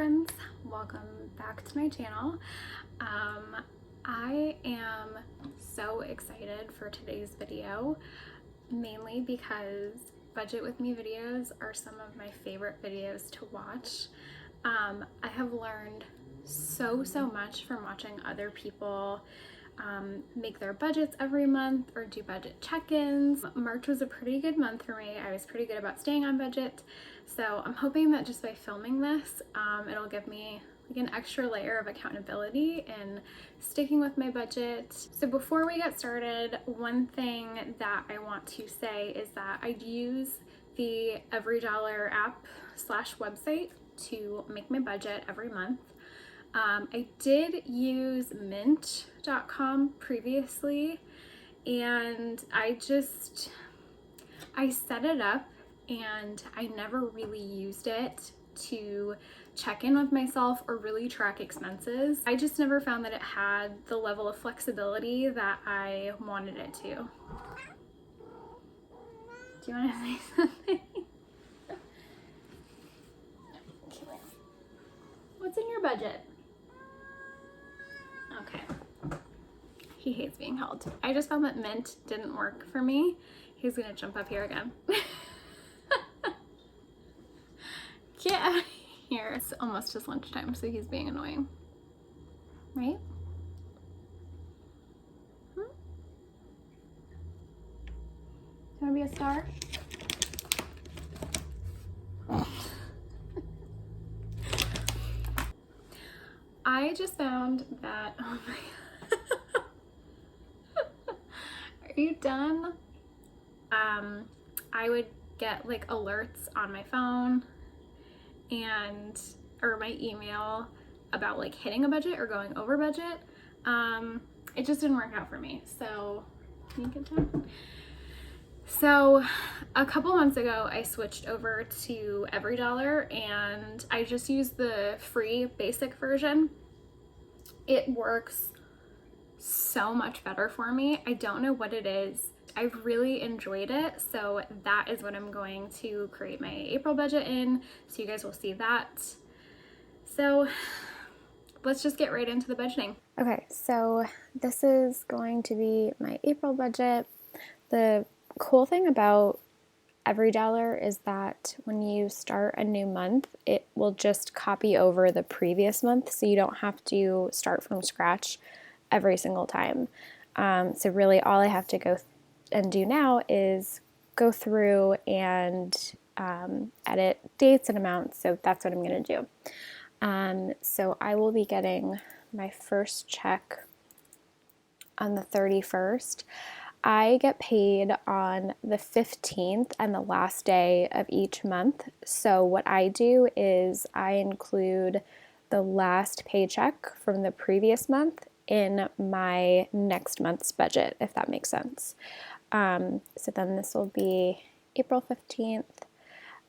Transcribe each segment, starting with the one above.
friends, welcome back to my channel. I am so excited for today's video, mainly because budget with me videos are some of my favorite videos to watch. I have learned so much from watching other people make their budgets every month or do budget check-ins. March was a pretty good month for me. I was pretty good about staying on budget. So I'm hoping that just by filming this, it'll give me like an extra layer of accountability in sticking with my budget. So before we get started, one thing that I want to say is that I use the EveryDollar app / website to make my budget every month. I did use mint.com previously, and I set it up and I never really used it to check in with myself or really track expenses. I just never found that it had the level of flexibility that I wanted it to. Do you want to say something? Okay. What's in your budget? Okay. He hates being held. I just found that Mint didn't work for me. He's gonna jump up here again. Get out of here. It's almost his lunchtime, so he's being annoying. Right? Do you wanna be a star? I just found that, oh my God. Are you done? I would get like alerts on my phone or my email about like hitting a budget or going over budget. It just didn't work out for me. So, can you get down? So a couple months ago, I switched over to EveryDollar and I just used the free basic version. It works so much better for me. I don't know what it is. I've really enjoyed it. So that is what I'm going to create my April budget in. So you guys will see that. So let's just get right into the budgeting. Okay, so this is going to be my April budget. The cool thing about EveryDollar is that when you start a new month, it will just copy over the previous month, so you don't have to start from scratch every single time. So really all I have to go and do now is go through and edit dates and amounts, so that's what I'm going to do. So I will be getting my first check on the 31st. I get paid on the 15th and the last day of each month. So what I do is I include the last paycheck from the previous month in my next month's budget, if that makes sense. So then this will be April 15th.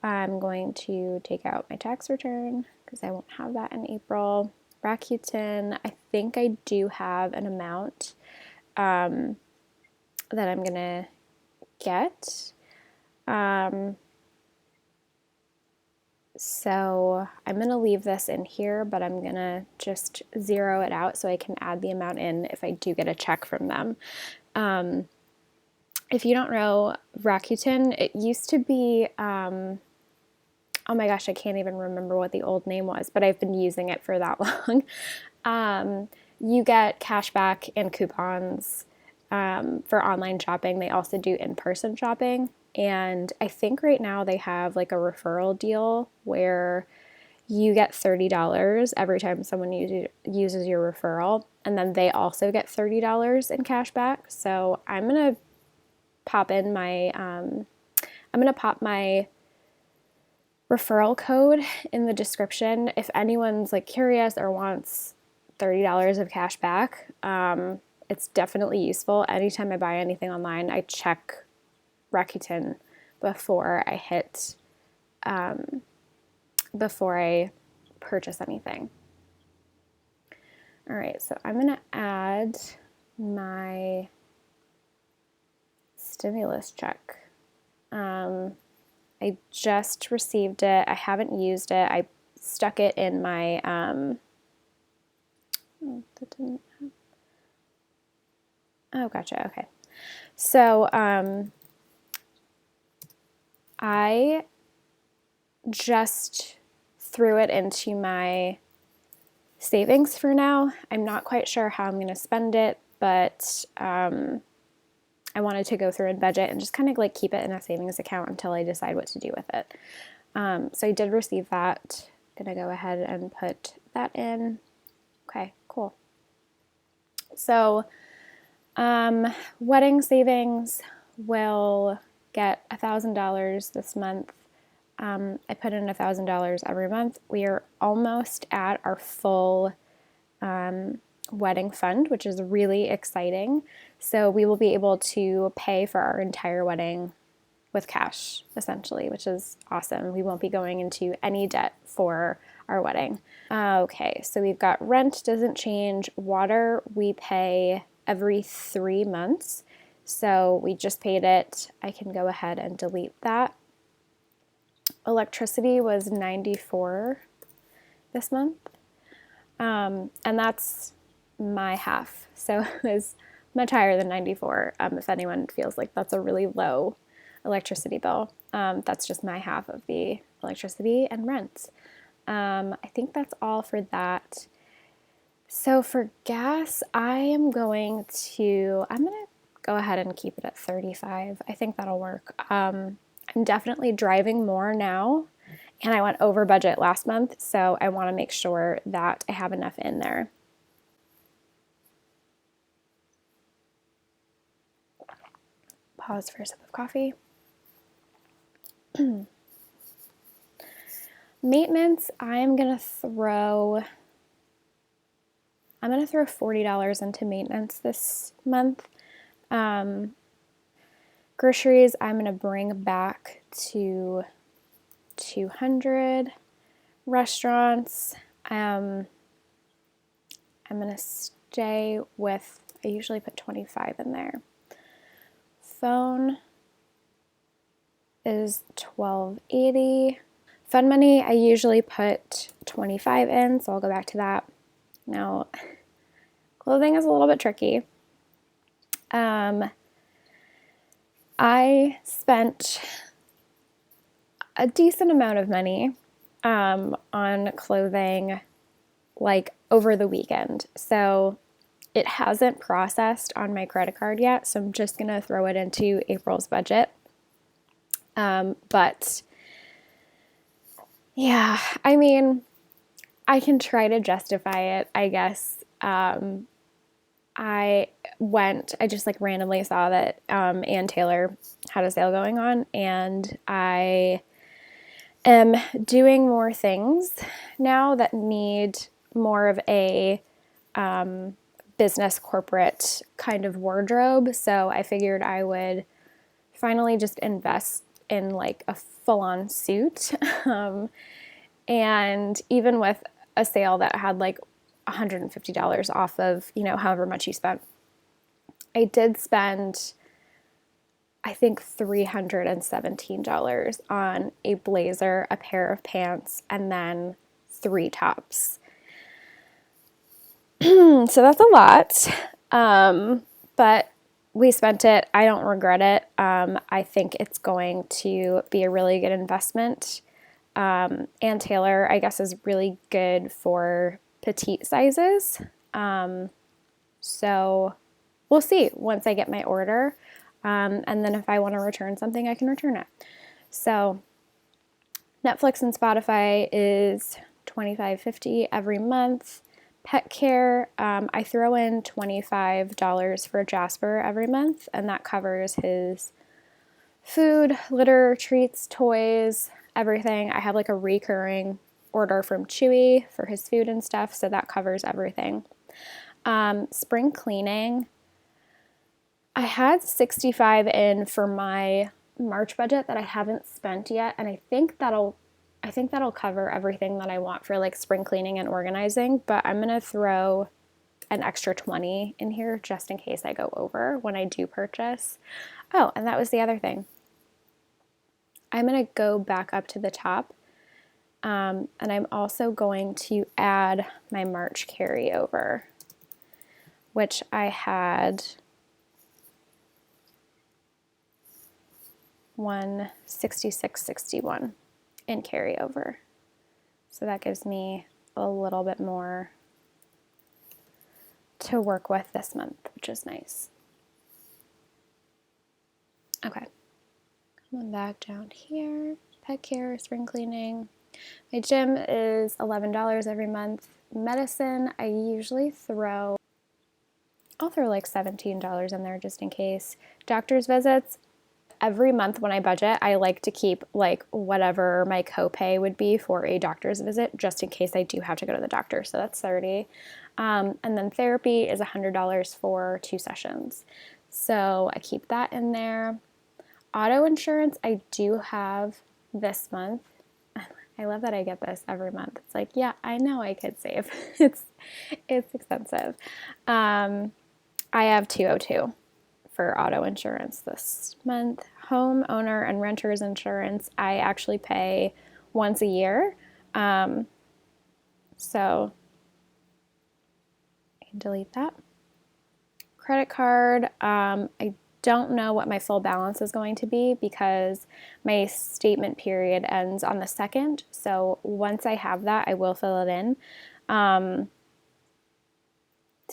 I'm going to take out my tax return because I won't have that in April. Rakuten, I think I do have an amount that I'm gonna get. So I'm gonna leave this in here, but I'm gonna just zero it out so I can add the amount in if I do get a check from them. If you don't know Rakuten, it used to be, oh my gosh, I can't even remember what the old name was, but I've been using it for that long. You get cash back and coupons for online shopping. They also do in-person shopping, and I think right now they have like a referral deal where you get $30 every time someone uses your referral, and then they also get $30 in cash back. So I'm gonna pop in my my referral code in the description if anyone's like curious or wants $30 of cash back. It's definitely useful. Anytime I buy anything online, I check Rakuten before I purchase anything. All right, so I'm gonna add my stimulus check. I just received it. I haven't used it. I stuck it in my, oh, gotcha, okay. So, I just threw it into my savings for now. I'm not quite sure how I'm going to spend it, but I wanted to go through and budget and just kind of like keep it in a savings account until I decide what to do with it. So I did receive that. Gonna go ahead and put that in. Okay, cool. So wedding savings will get $1,000 this month. I put in $1,000 every month. We are almost at our full wedding fund, which is really exciting. So we will be able to pay for our entire wedding with cash, essentially, which is awesome. We won't be going into any debt for our wedding. Okay, so we've got rent doesn't change. Water we pay every 3 months. So we just paid it. I can go ahead and delete that. Electricity was $94 this month. And that's my half. So it was much higher than $94. If anyone feels like that's a really low electricity bill, that's just my half of the electricity and rent. I think that's all for that. So for gas, I'm going to go ahead and keep it at 35. I think that'll work. I'm definitely driving more now, and I went over budget last month, so I want to make sure that I have enough in there. Pause for a sip of coffee. Maintenance, I'm gonna throw $40 into maintenance this month. Groceries, I'm gonna bring back to 200. Restaurants, I'm gonna stay with, I usually put 25 in there. Phone is $12.80. Fun money, I usually put 25 in, so I'll go back to that. Now, clothing is a little bit tricky. I spent a decent amount of money on clothing like over the weekend. So it hasn't processed on my credit card yet, so I'm just going to throw it into April's budget. But yeah, I mean, I can try to justify it, I guess. I just like randomly saw that Ann Taylor had a sale going on, and I am doing more things now that need more of a business corporate kind of wardrobe. So I figured I would finally just invest in like a full-on suit. And even with a sale that had like $150 off of, however much you spent, I did spend, I think, $317 on a blazer, a pair of pants, and then 3 tops. So that's a lot, but we spent it. I don't regret it. I think it's going to be a really good investment. Ann Taylor, I guess, is really good for petite sizes. So we'll see once I get my order. And then if I want to return something, I can return it. So Netflix and Spotify is $25.50 every month. Pet care, I throw in $25 for Jasper every month, and that covers his food, litter, treats, toys, everything. I have like a recurring order from Chewy for his food and stuff, so that covers everything. Spring cleaning, I had $65 in for my March budget that I haven't spent yet, and I think that'll cover everything that I want for like spring cleaning and organizing, but I'm gonna throw an extra $20 in here just in case I go over when I do purchase. Oh, and that was the other thing. I'm gonna go back up to the top And I'm also going to add my March carryover, which I had $166.61 in carryover. So that gives me a little bit more to work with this month, which is nice. Okay, coming back down here, pet care, spring cleaning. My gym is $11 every month. Medicine, I'll throw like $17 in there just in case. Doctor's visits, every month when I budget, I like to keep like whatever my copay would be for a doctor's visit, just in case I do have to go to the doctor. So that's $30. And then therapy is $100 for 2 sessions. So I keep that in there. Auto insurance, I do have this month. I love that I get this every month. It's like, yeah, I know I could save. It's expensive. I have 202 for auto insurance this month. Homeowner and renter's insurance, I actually pay once a year. So I can delete that. Credit card, I don't know what my full balance is going to be because my statement period ends on the 2nd. So once I have that, I will fill it in. So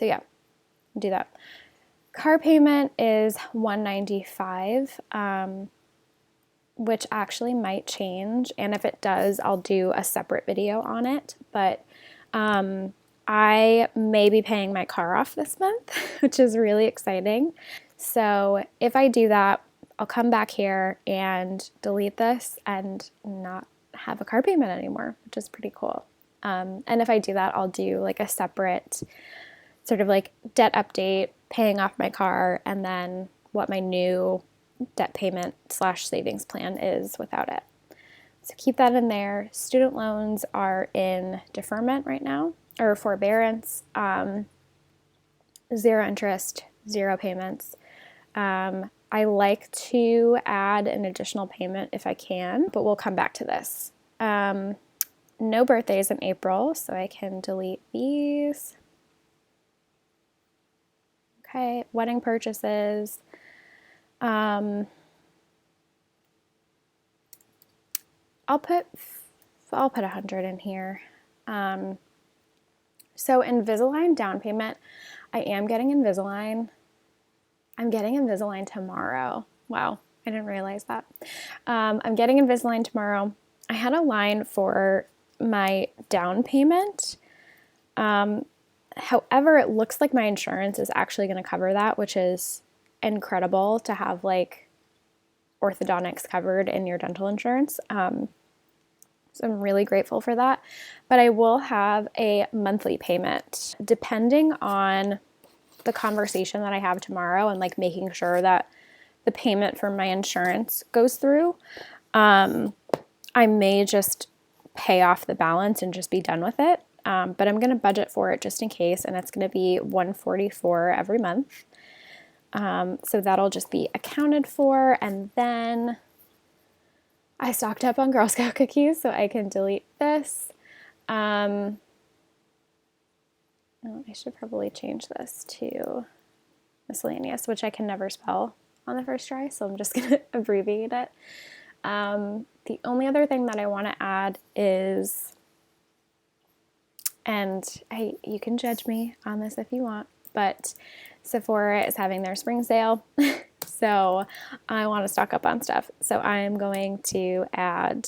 yeah, do that. Car payment is $195, which actually might change. And if it does, I'll do a separate video on it. But I may be paying my car off this month, which is really exciting. So if I do that, I'll come back here and delete this and not have a car payment anymore, which is pretty cool. And if I do that, I'll do like a separate sort of like debt update, paying off my car, and then what my new debt payment / savings plan is without it. So keep that in there. Student loans are in deferment right now, or forbearance, 0 interest, 0 payments. I like to add an additional payment if I can, but we'll come back to this. No birthdays in April, so I can delete these. Okay, wedding purchases. I'll put 100 in here. So Invisalign down payment, I am getting Invisalign. I'm getting Invisalign tomorrow. Wow, I didn't realize that. I'm getting Invisalign tomorrow. I had a line for my down payment. However, it looks like my insurance is actually going to cover that, which is incredible to have like orthodontics covered in your dental insurance. So I'm really grateful for that. But I will have a monthly payment depending on the conversation that I have tomorrow and like making sure that the payment for my insurance goes through. I may just pay off the balance and just be done with it. But I'm going to budget for it just in case, and it's going to be $144 every month. So that'll just be accounted for, and then I stocked up on Girl Scout cookies, so I can delete this. Oh, I should probably change this to miscellaneous, which I can never spell on the first try, so I'm just going to abbreviate it. The only other thing that I want to add is, and you can judge me on this if you want, but Sephora is having their spring sale, so I want to stock up on stuff. So I'm going to add,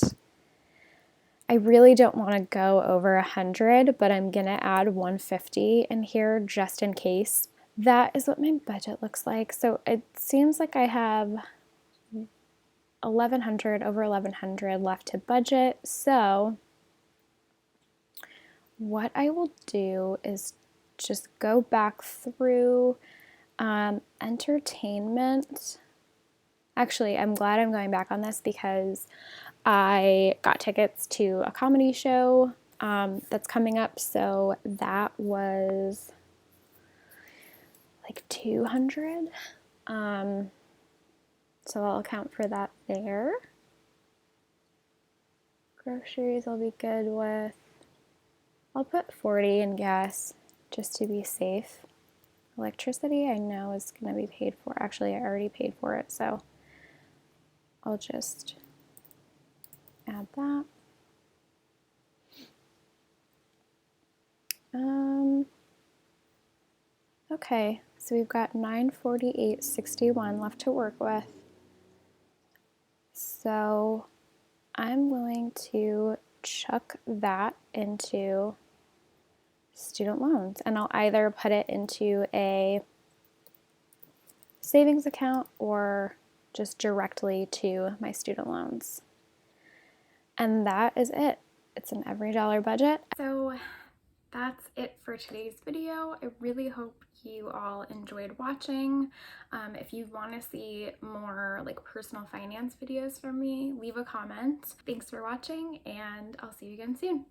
I really don't want to go over 100, but I'm going to add 150 in here just in case. That is what my budget looks like. So it seems like I have over 1100 left to budget. So what I will do is just go back through entertainment. Actually, I'm glad I'm going back on this because I got tickets to a comedy show that's coming up. So that was like 200. So I'll account for that there. Groceries I'll be good with. I'll put 40 in gas just to be safe. Electricity I know is going to be paid for. Actually, I already paid for it, so I'll just add that. Okay, so we've got $948.61 left to work with. So I'm willing to chuck that into student loans, and I'll either put it into a savings account or just directly to my student loans. And that is it. It's an every dollar budget. So that's it for today's video. I really hope you all enjoyed watching. If you want to see more like personal finance videos from me, leave a comment. Thanks for watching, and I'll see you again soon.